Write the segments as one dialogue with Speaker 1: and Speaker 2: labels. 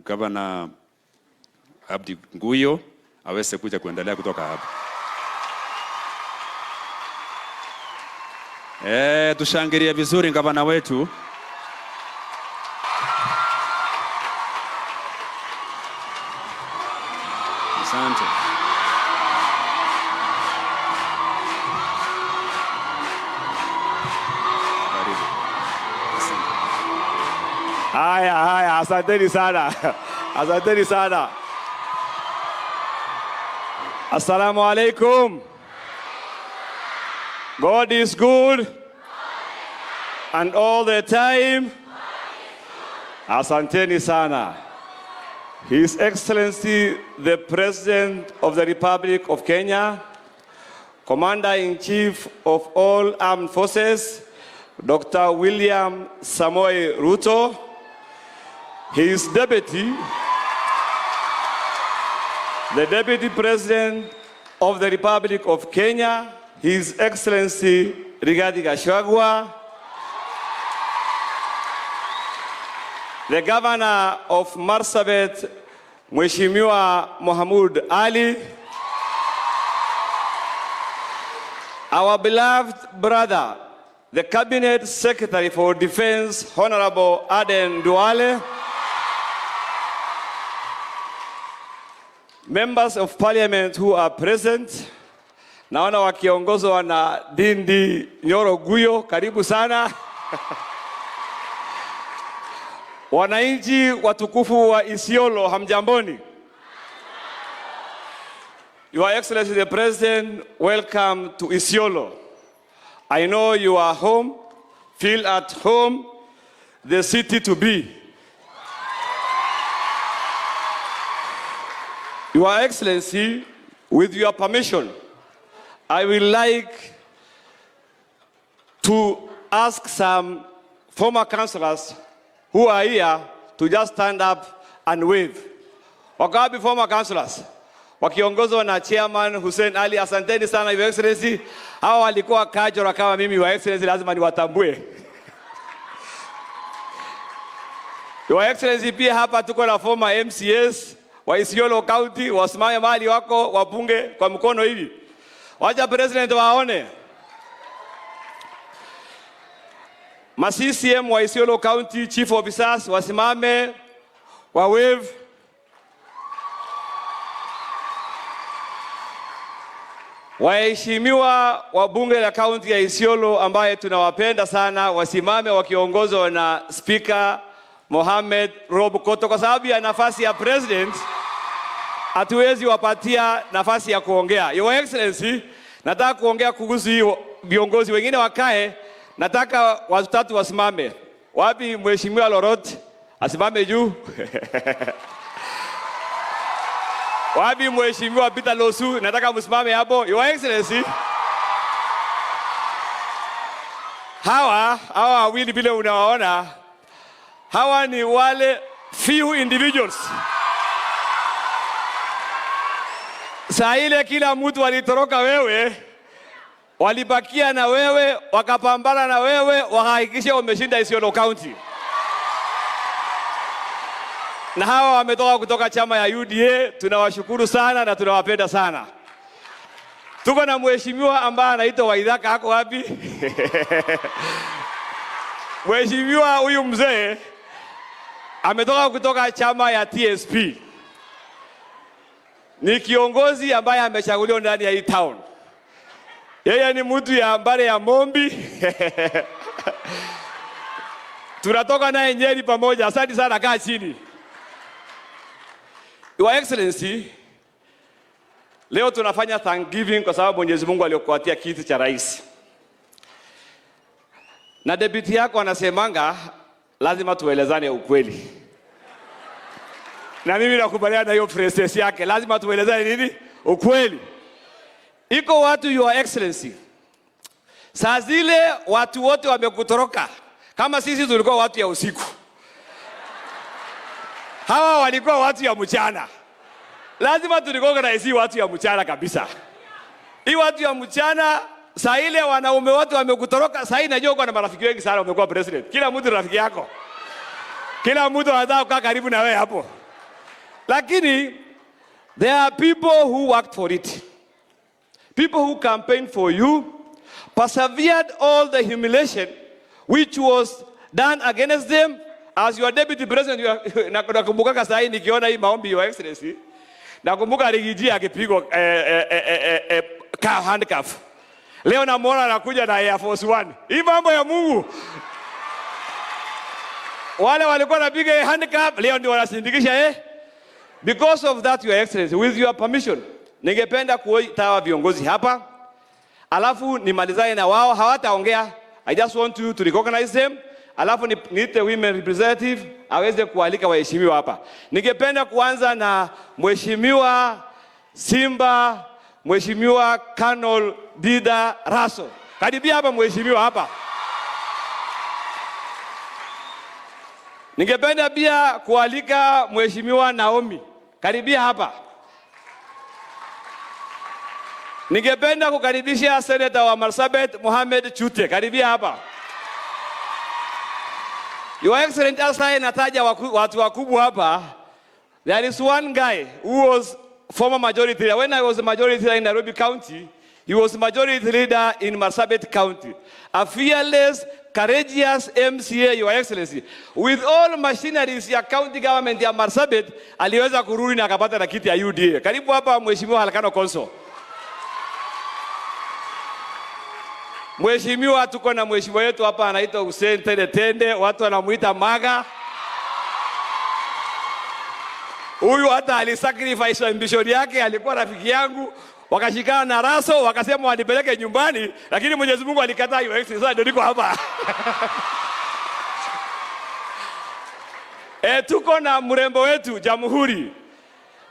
Speaker 1: Gavana Abdi Guyo aweze kuja kuendelea kutoka hapa. Tushangilie vizuri gavana wetu. Asante.
Speaker 2: Haya, asanteni sana. Asanteni sana. Assalamu alaikum. God is good. And all the time. Asanteni sana. His Excellency, the President of the Republic of Kenya, Commander-in-Chief of all Armed Forces, Dr. William Samoei Ruto, his deputy, the Deputy President of the Republic of Kenya, His Excellency Rigathi Gachagua, the Governor of Marsabit, Mheshimiwa Mohamud Ali, our beloved brother, the Cabinet Secretary for Defense, Honorable Aden Duale, members of Parliament who are present, naona wakiongozwa na Dindi Nyoro Guyo, karibu sana. Wananchi watukufu wa Isiolo, hamjamboni. Your Excellency the President, welcome to Isiolo. I know you are home, feel at home, the city to be. Your Excellency, with your permission, I would like to ask some former councillors who are here to just stand up and wave. Wakawapi former councillors? Wakiongozwa na Chairman Hussein Ali. Asanteni sana Your Excellency. Hawa walikuwa kajora kama mimi, Your Excellency, lazima niwatambue. Your Excellency, pia hapa tuko na former MCS wa Isiolo County, wasimame mahali wako, wapunge kwa mkono hivi. Wacha President waone. Ma CCM wa Isiolo County Chief Officers wasimame, wa wave. Waheshimiwa wa bunge la county ya Isiolo ambaye tunawapenda sana, wasimame wakiongozwa na Speaker Mohamed Rob Koto. Kwa sababu ya nafasi ya President, hatuwezi wapatia nafasi ya kuongea. Your Excellency, nataka kuongea kuhusu viongozi wengine wakae. Nataka watu tatu wasimame. Wapi Mheshimiwa Lorot? Asimame juu. Wapi Mheshimiwa Peter Losu? Nataka msimame hapo. Your Excellency, hawa wawili vile unawaona, hawa ni wale few individuals. Saa ile kila mtu walitoroka wewe, walibakia na wewe, wakapambana na wewe, wakahakikisha wameshinda Isiolo County. Na hawa wametoka kutoka chama ya UDA, tunawashukuru sana na tunawapenda sana. Tuko na mheshimiwa ambaye anaitwa Waidhaka, hako wapi? Mheshimiwa huyu mzee ametoka kutoka chama ya TSP. Ni kiongozi ambaye amechaguliwa ndani ya hii town. Yeye ni mtu ya Mbare ya Mombi. Tunatoka naye Nyeri pamoja. Asante sana, kaa chini. Your Excellency, leo tunafanya Thanksgiving kwa sababu Mwenyezi Mungu alikupatia kiti cha rais. Na deputy yako anasemanga lazima tuelezane ukweli. Na mimi nakubaliana na hiyo process yake, lazima tuelezane nini? Ukweli. Iko watu, Your Excellency, saa zile watu wote wamekutoroka. Kama sisi tulikuwa watu ya usiku, hawa walikuwa watu ya mchana. Lazima tuliorganize watu ya mchana kabisa. Hii watu ya mchana, saa ile wanaume wote wamekutoroka. Saa hii najua uko na marafiki wengi sana, umekuwa president. Kila mtu rafiki yako. Kila mtu anataka kukaa karibu na wewe hapo. Lakini there are people who worked for it. People who campaigned for you, persevered all the humiliation which was done against them. As your deputy president, nakumbuka saa hii nikiona hii maombi your excellency, nakumbuka Rigiji akipigwa handcuff. Leo namuona anakuja na Air Force One. Hii mambo ya Mungu. Wale walikuwa napiga handcuff, leo ndio wanasindikisha Because of that, your excellency, with your permission, ningependa kuita viongozi hapa. Alafu nimalizane na wao, hawataongea. I just want you to recognize them. Alafu niite women representative aweze kualika waheshimiwa hapa. Ningependa kuanza na Mheshimiwa Simba, Mheshimiwa Colonel Dida Raso. Karibia hapa mheshimiwa hapa. Ningependa pia kualika Mheshimiwa Naomi. Karibia hapa. Ningependa kukaribisha Senator wa Marsabit Mohamed Chute. Karibia hapa. Your Excellency, asa nataja watu wakubwa hapa. There is one guy who was former majority leader. When I was a majority leader in Nairobi County, he was majority leader in Marsabit County. A fearless, courageous MCA, Your Excellency. With all machineries ya county government ya Marsabit, aliweza kurudi na akapata na kiti ya UDA. Karibu hapa Mheshimiwa Halkano Konso. Mheshimiwa, tuko na mheshimiwa wetu hapa anaitwa Hussein Tende, watu wanamuita Maga. Huyu hata alisacrifice ambition yake, alikuwa rafiki yangu, wakashikana na Raso, wakasema wanipeleke nyumbani, lakini Mwenyezi Mungu alikataa hiyo exercise. Sasa ndio niko hapa. Tuko na mrembo wetu Jamhuri.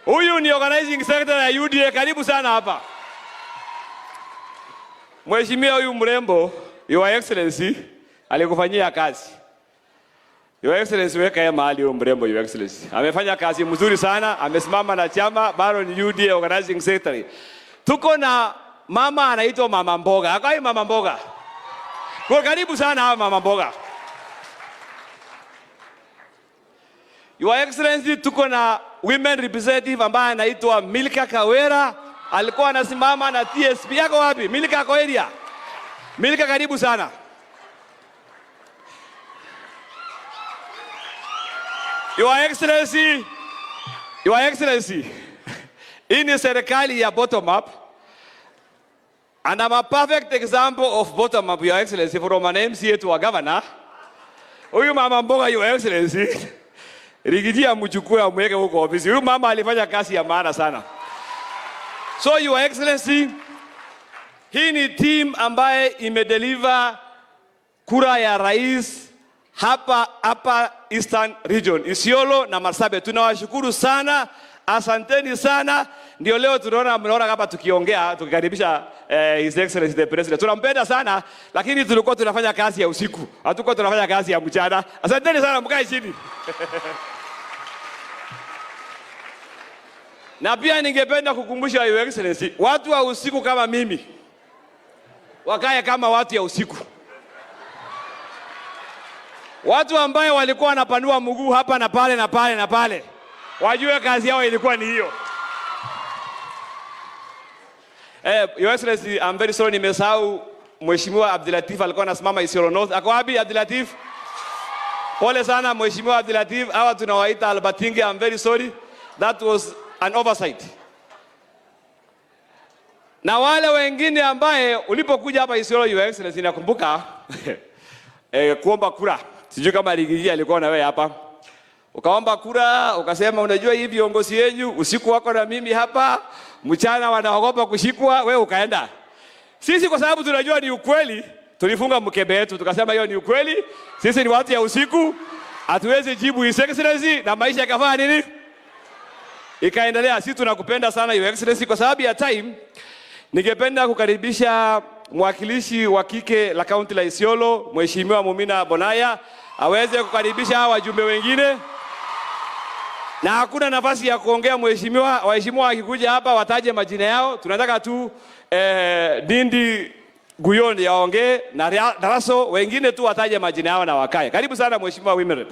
Speaker 2: Huyu ni organizing secretary ya UDA, karibu sana hapa. Mheshimiwa, huyu mrembo, Your Excellency, alikufanyia kazi. Your Excellency, weka yeye mahali huyu mrembo, Your Excellency. Amefanya kazi mzuri sana, amesimama na chama, Baron UDA organizing secretary. Tuko na mama anaitwa Mama Mboga. Akai Mama Mboga. Kwa karibu sana Mama Mboga. Your Excellency, tuko na women representative ambaye anaitwa Milka Kawera. Alikuwa anasimama na TSP. Yako wapi? Milka ako area. Milka, karibu sana. Your Excellency, hii ni serikali ya bottom up. And I'm a perfect example of bottom up, Your Excellency, from an MCA to a governor. Huyu Mama Mboga, Your Excellency, Rigiji amchukue amweke huko ofisi. Huyu mama alifanya kazi ya maana sana. So Your Excellency, hii ni team ambaye imedeliver kura ya rais hapa Eastern Region, Isiolo na Marsabit. Tunawashukuru sana, asanteni sana. Ndio leo mnaona hapa tukiongea, tukikaribisha His Excellency the President. Tunampenda sana, lakini tulikuwa tunafanya kazi ya usiku. Hatukuwa tunafanya kazi ya mchana. Asanteni sana, mkae chini. Na pia ningependa kukumbusha Your Excellency, watu wa usiku kama mimi wakae kama watu ya usiku. Watu ambaye walikuwa wanapanua mguu hapa na pale na pale na pale, wajue kazi yao ilikuwa ni hiyo. Your Excellency, I'm very sorry, nimesahau Mheshimiwa Abdi Latif alikuwa anasimama Isiolo North. Ako wapi Abdi Latif? Pole sana Mheshimiwa Abdi Latif, hawa tunawaita Albatingi. I'm very sorry. That was an oversight. Na wale wengine ambaye ulipokuja hapa Isiolo, Your Excellency, nakumbuka kuomba kura. Sijui kama Rigiji alikuwa na wewe hapa. Ukaomba kura, ukasema unajua hivi viongozi wenu usiku wako na mimi hapa, mchana wanaogopa kushikwa, wewe ukaenda. Sisi kwa sababu tunajua ni ukweli, tulifunga mkebe wetu, tukasema hiyo ni ukweli. Sisi ni watu ya usiku, hatuwezi jibu His Excellency, na maisha yakafanya nini? Ikaendelea. Sisi tunakupenda sana Your Excellency. Kwa sababu ya time, ningependa kukaribisha mwakilishi wa kike la kaunti la Isiolo, Mheshimiwa Mumina Bonaya, aweze kukaribisha wajumbe wengine. Na hakuna nafasi ya kuongea mheshimiwa, waheshimiwa wakikuja hapa wataje majina yao. Tunataka tu Dindi Guyo yaongee na Raso, wengine tu wataje majina yao na wakae. Karibu sana Mheshimiwa Women Rep.